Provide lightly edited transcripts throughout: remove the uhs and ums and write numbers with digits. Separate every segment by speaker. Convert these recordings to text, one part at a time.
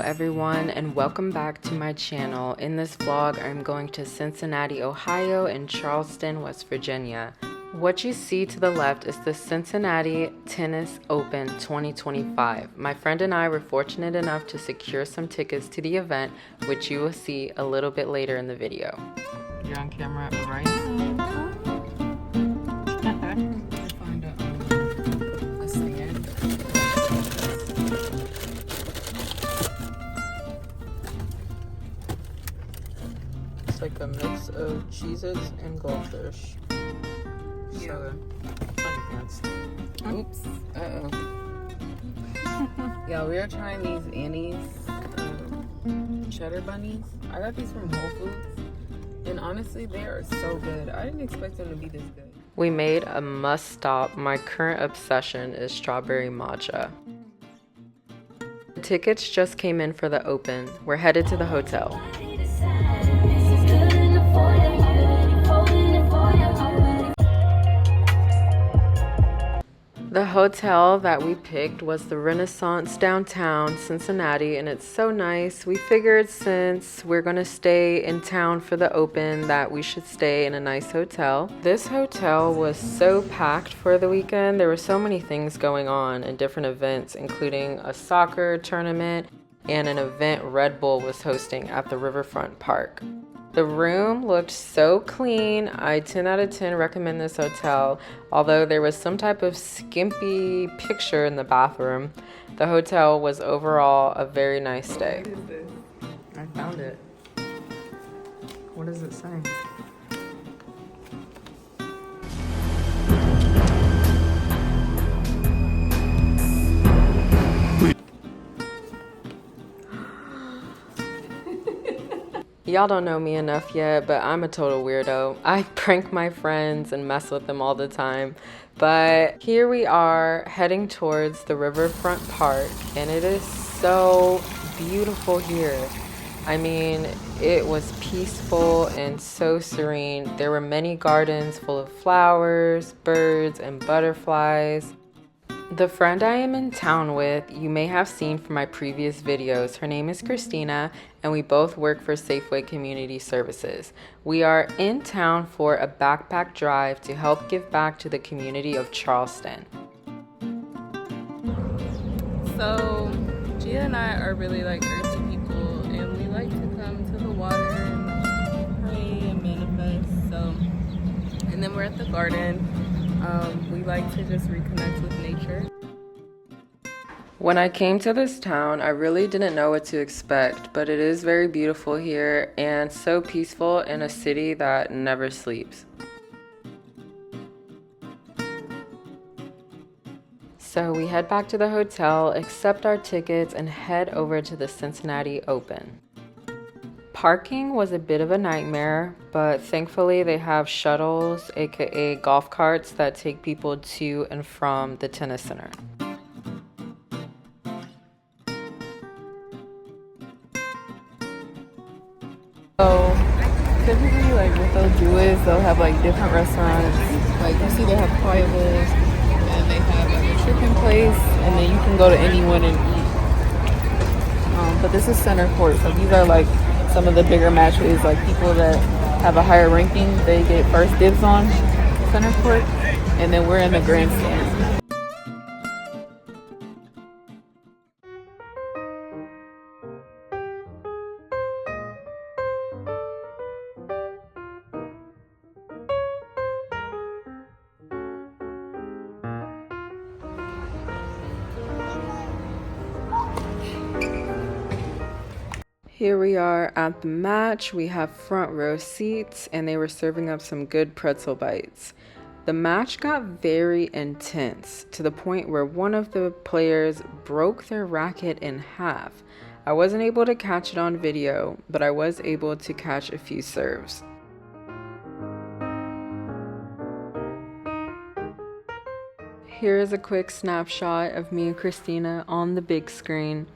Speaker 1: everyone, and welcome back to my channel. In this vlog, I'm going to Cincinnati, Ohio and Charleston, West Virginia. What you see to the left is the Cincinnati Tennis Open 2025. My friend and I were fortunate enough to secure some tickets to the event, which you will see a little bit later in the video. You're on camera right now. Like a mix of Cheez-Its and goldfish. So
Speaker 2: Oops. Yeah, we are trying these Annie's cheddar bunnies. I got these from Whole Foods, and honestly, they are so good. I didn't expect them to be this good.
Speaker 1: We made a must stop. My current obsession is strawberry matcha. The tickets just came in for the open. We're headed to the hotel. The hotel that we picked was the Renaissance downtown Cincinnati, and it's so nice. We figured since we're gonna stay in town for the open that we should stay in a nice hotel. This hotel was so packed for the weekend. There were so many things going on and different events, including a soccer tournament and an event Red Bull was hosting at the Riverfront Park. The room looked so clean. I 10 out of 10 recommend this hotel. Although there was some type of skimpy picture in the bathroom, the hotel was overall a very nice stay.
Speaker 2: What is this?
Speaker 1: I found it. What does it say? Y'all don't know me enough yet, but I'm a total weirdo. I prank my friends and mess with them all the time. But here we are heading towards the Riverfront Park, and it is so beautiful here. I mean, it was peaceful and so serene. There were many gardens full of flowers, birds, and butterflies. The friend I am in town with, you may have seen from my previous videos. Her name is Christina, and we both work for Safeway Community Services. We are in town for a backpack drive to help give back to the community of Charleston.
Speaker 2: So, Gia and I are really like earthy people, and we like to come to the water and pray and manifest. So, and then we're at the garden. We like to just reconnect with nature.
Speaker 1: When I came to this town, I really didn't know what to expect, but it is very beautiful here and so peaceful in a city that never sleeps. So we head back to the hotel, accept our tickets, and head over to the Cincinnati Open. Parking was a bit of a nightmare, but thankfully they have shuttles, aka golf carts, that take people to and from the tennis center.
Speaker 2: So typically, like what they'll do is they'll have like different restaurants. Like you see, they have Quiet Bowls, and they have like a chicken place, and then you can go to anyone and eat. But this is center court, so these are like some of the bigger matches. Like people that have a higher ranking, they get first dibs on center court, and then we're in the grandstand.
Speaker 1: Here we are at the match. We have front row seats, and they were serving up some good pretzel bites. The match got very intense to the point where one of the players broke their racket in half. I wasn't able to catch it on video, but I was able to catch a few serves. Here is a quick snapshot of me and Christina on the big screen.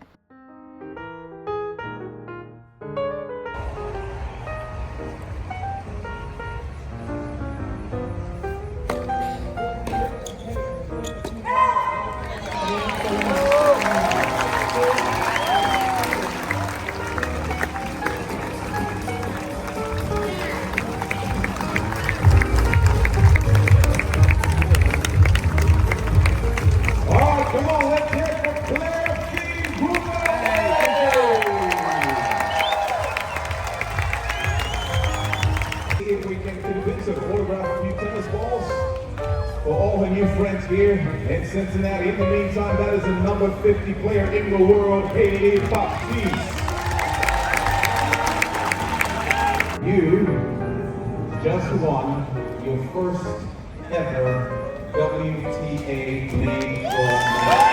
Speaker 3: Cincinnati. In the meantime, that is the number 50 player in the world, Haley Baptiste. You just won your first ever WTA main draw match.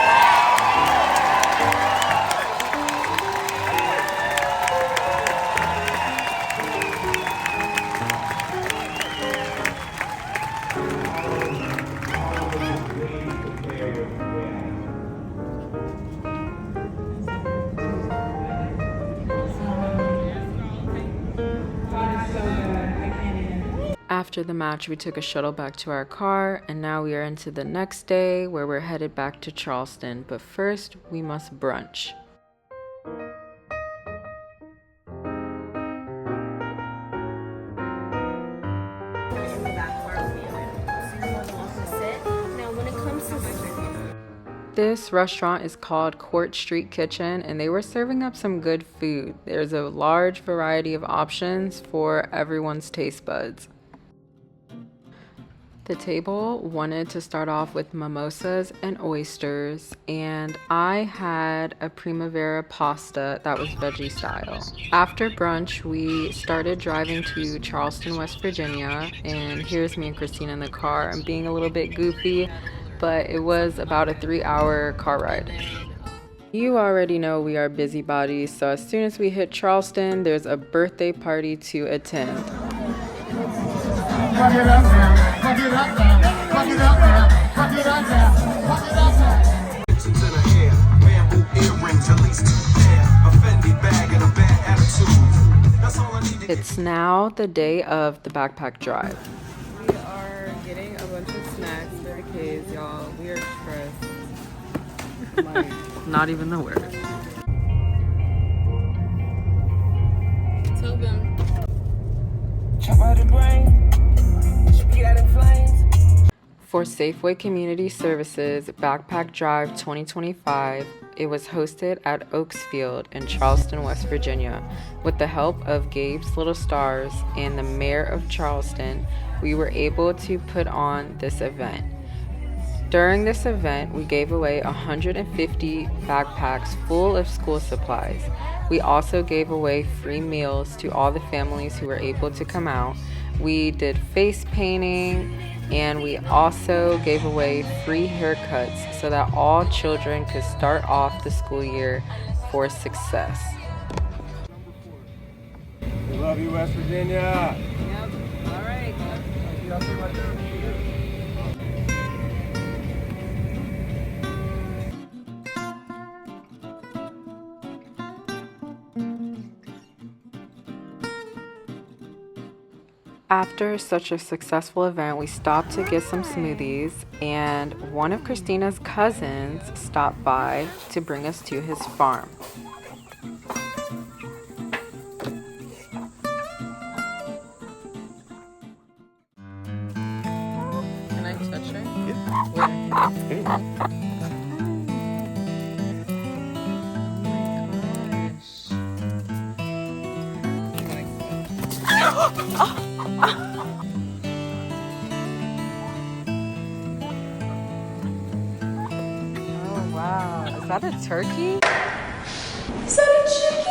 Speaker 1: After the match, we took a shuttle back to our car, and now we are into the next day where we're headed back to Charleston. But first, we must brunch. This restaurant is called Court Street Kitchen, and they were serving up some good food. There's a large variety of options for everyone's taste buds. The table wanted to start off with mimosas and oysters, and I had a primavera pasta that was veggie style. After brunch, we started driving to Charleston, West Virginia, and here's me and Christina in the car. I'm being a little bit goofy, but it was about a 3-hour car ride. You already know we are busybodies, so as soon as we hit Charleston, there's a birthday party to attend.
Speaker 4: Fuck it up now, fuck it up now, fuck it up now, fuck it up now, fuck it up now. To the hair, bamboo earrings, at least 2 pair, a Fendi bag and a bad attitude. That's all I need.
Speaker 1: It's now the day of the backpack drive.
Speaker 2: We are getting a bunch of snacks for the kids, y'all. We are stressed. Like,
Speaker 1: Not even the word.
Speaker 2: tell them.
Speaker 4: Chop out the brain, spit out the flames.
Speaker 1: For Safeway Community Services Backpack Drive 2025, it was hosted at Oaksfield in Charleston, West Virginia. With the help of Gabe's Little Stars and the mayor of Charleston, we were able to put on this event. During this event, we gave away 150 backpacks full of school supplies. We also gave away free meals to all the families who were able to come out. We did face painting, and we also gave away free haircuts so that all children could start off the school year for success.
Speaker 3: We love you, West Virginia.
Speaker 2: Yep. All right.
Speaker 1: After such a successful event, we stopped to get some smoothies, and one of Christina's cousins stopped by to bring us to his farm.
Speaker 2: Can I touch her? Where?
Speaker 1: Oh wow, is that a turkey?
Speaker 5: Is that a chicken?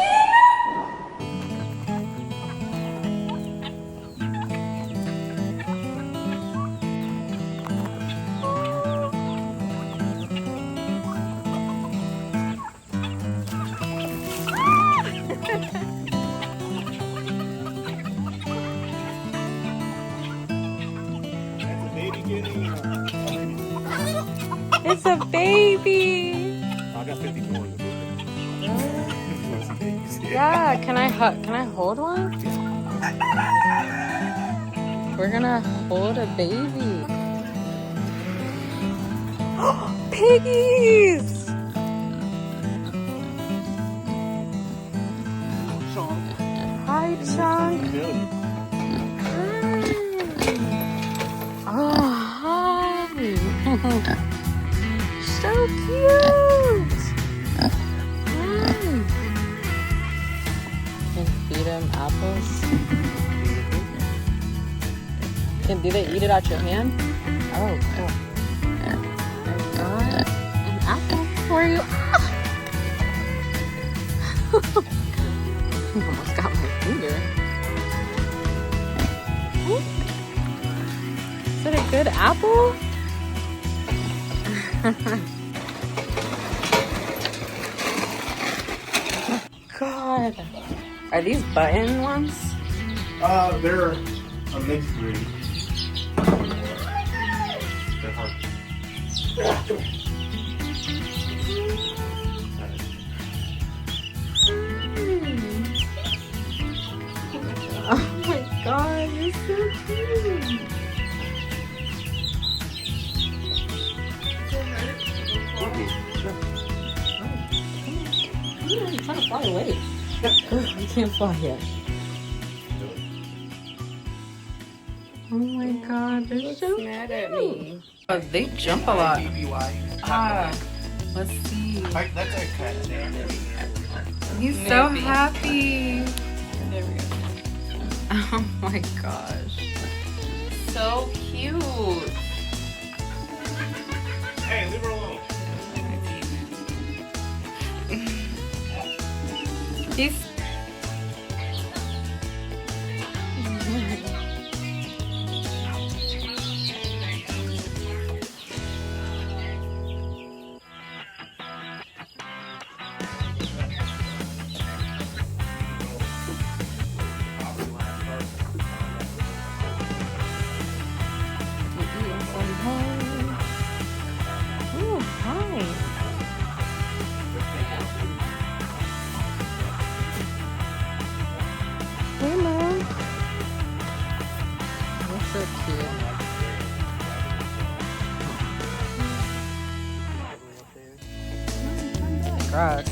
Speaker 1: It's a baby.
Speaker 3: I got 54.
Speaker 1: Yeah, can I hold one? We're gonna hold a baby. Piggies! Hi, Chunk. Oh, hi. So cute. Can feed him apples. Do they eat it out your hand? Oh, cool. god. An apple for you. Almost got my finger. Is it a good apple? God. Are these button ones?
Speaker 3: They're a mixed breed. They're hard.
Speaker 1: Oh my god, you're so cute. I'm trying to fly away. You can't fly yet. Oh my god, they're so
Speaker 2: Mad at me.
Speaker 1: Oh, they jump a lot. Ah, let's see.
Speaker 3: That's a cat.
Speaker 1: He's so
Speaker 2: Maybe.
Speaker 1: happy.
Speaker 2: There we go.
Speaker 1: Oh my gosh. So cute.
Speaker 3: Hey, leave her alone.
Speaker 1: He's oh, hi. Hey, Mom. You're so cute. Gross.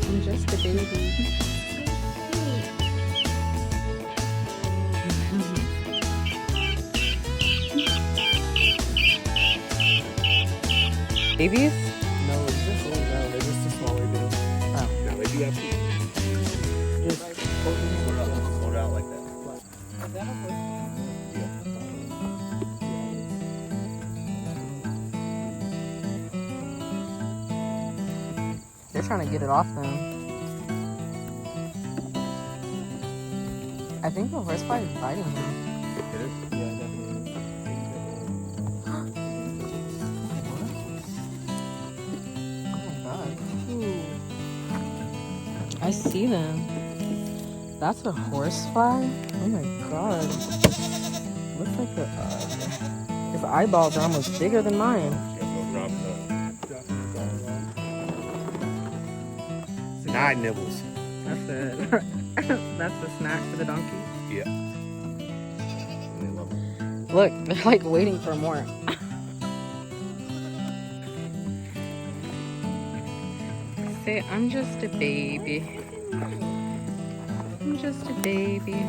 Speaker 1: I'm just a baby. Babies?
Speaker 6: No, it's just old now. They're just a smaller dude.
Speaker 1: Oh.
Speaker 6: No, they do have to. Just hold out like that.
Speaker 1: They're trying to get it off them. I think the horsefly is biting him.
Speaker 6: It is? Yeah, definitely.
Speaker 1: Oh my god. I see them. That's a horsefly? Oh my god. Looks like a. His eyeballs are almost bigger than mine.
Speaker 6: Snide nibbles.
Speaker 1: That's it. That's the snack for the donkey.
Speaker 6: Yeah. They love it.
Speaker 1: Look, they're like waiting for more. Say, I'm just a baby. I'm just a baby.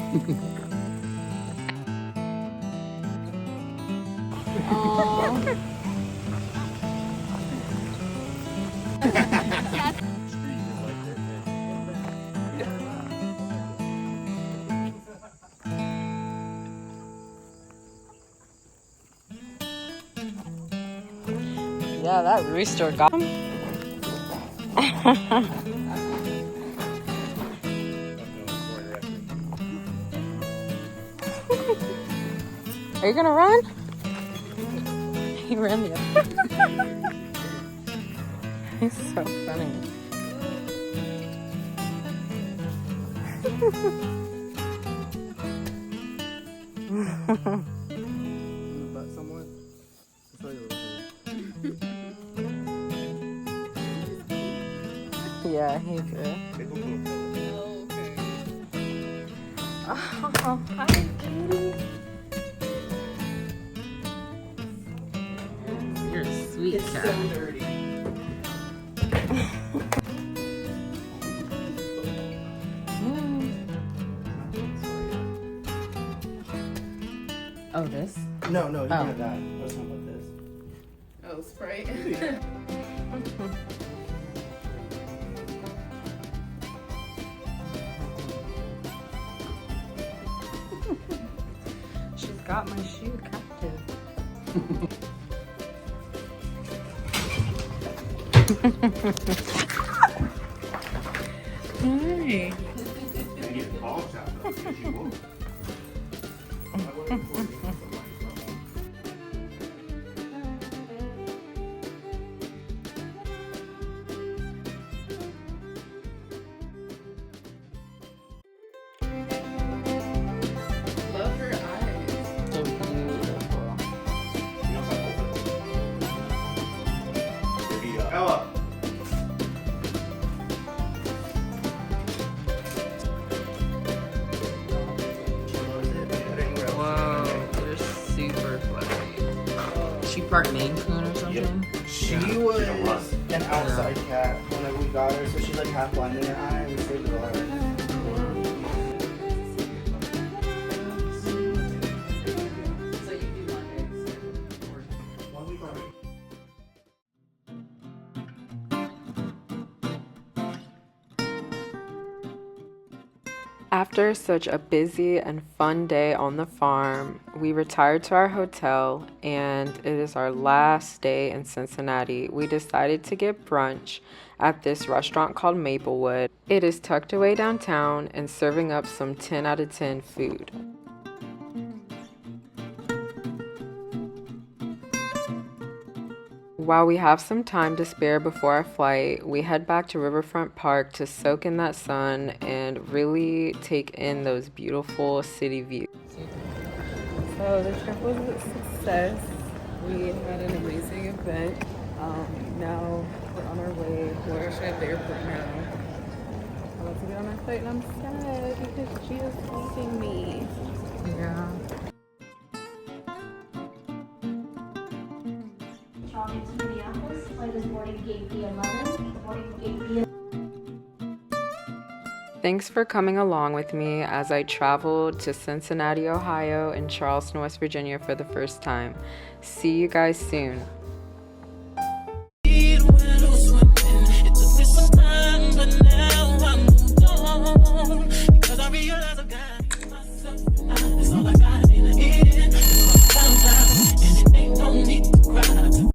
Speaker 2: Oh.
Speaker 1: Yeah, that rooster got him. Are you gonna run? He ran the other. He's so funny.
Speaker 6: But someone? I'll tell you later.
Speaker 1: Yeah, he's good. Oh, hi, Katie. You're a sweet cat.
Speaker 6: dirty.
Speaker 1: Oh, this?
Speaker 6: No, you're
Speaker 1: Oh.
Speaker 6: gonna die. Let's talk about this.
Speaker 2: Oh, Sprite.
Speaker 1: got my shoe captive. Hi.
Speaker 2: Love her eyes.
Speaker 1: They're beautiful.
Speaker 3: Ella.
Speaker 1: Whoa, they're super fluffy. She part Maine Coon or something?
Speaker 6: She was an outside cat when we got her, so she's like half blind in her eye. We saved her life.
Speaker 1: So you do Mondays?
Speaker 6: One week already.
Speaker 1: After such a busy and fun day on the farm, we retired to our hotel, and it is our last day in Cincinnati. We decided to get brunch at this restaurant called Maplewood. It is tucked away downtown and serving up some 10 out of 10 food. While we have some time to spare before our flight, we head back to Riverfront Park to soak in that sun and really take in those beautiful city views.
Speaker 2: So the trip was a success. We had an amazing event. Now we're on our way. We're actually at the airport now. I'm about to get on our flight and I'm sad because she is leaving me.
Speaker 1: Yeah.
Speaker 7: Charlie to Minneapolis, flight is boarding gate B11, boarding gate B11.
Speaker 1: Thanks for coming along with me as I traveled to Cincinnati, Ohio, and Charleston, West Virginia for the first time. See you guys soon.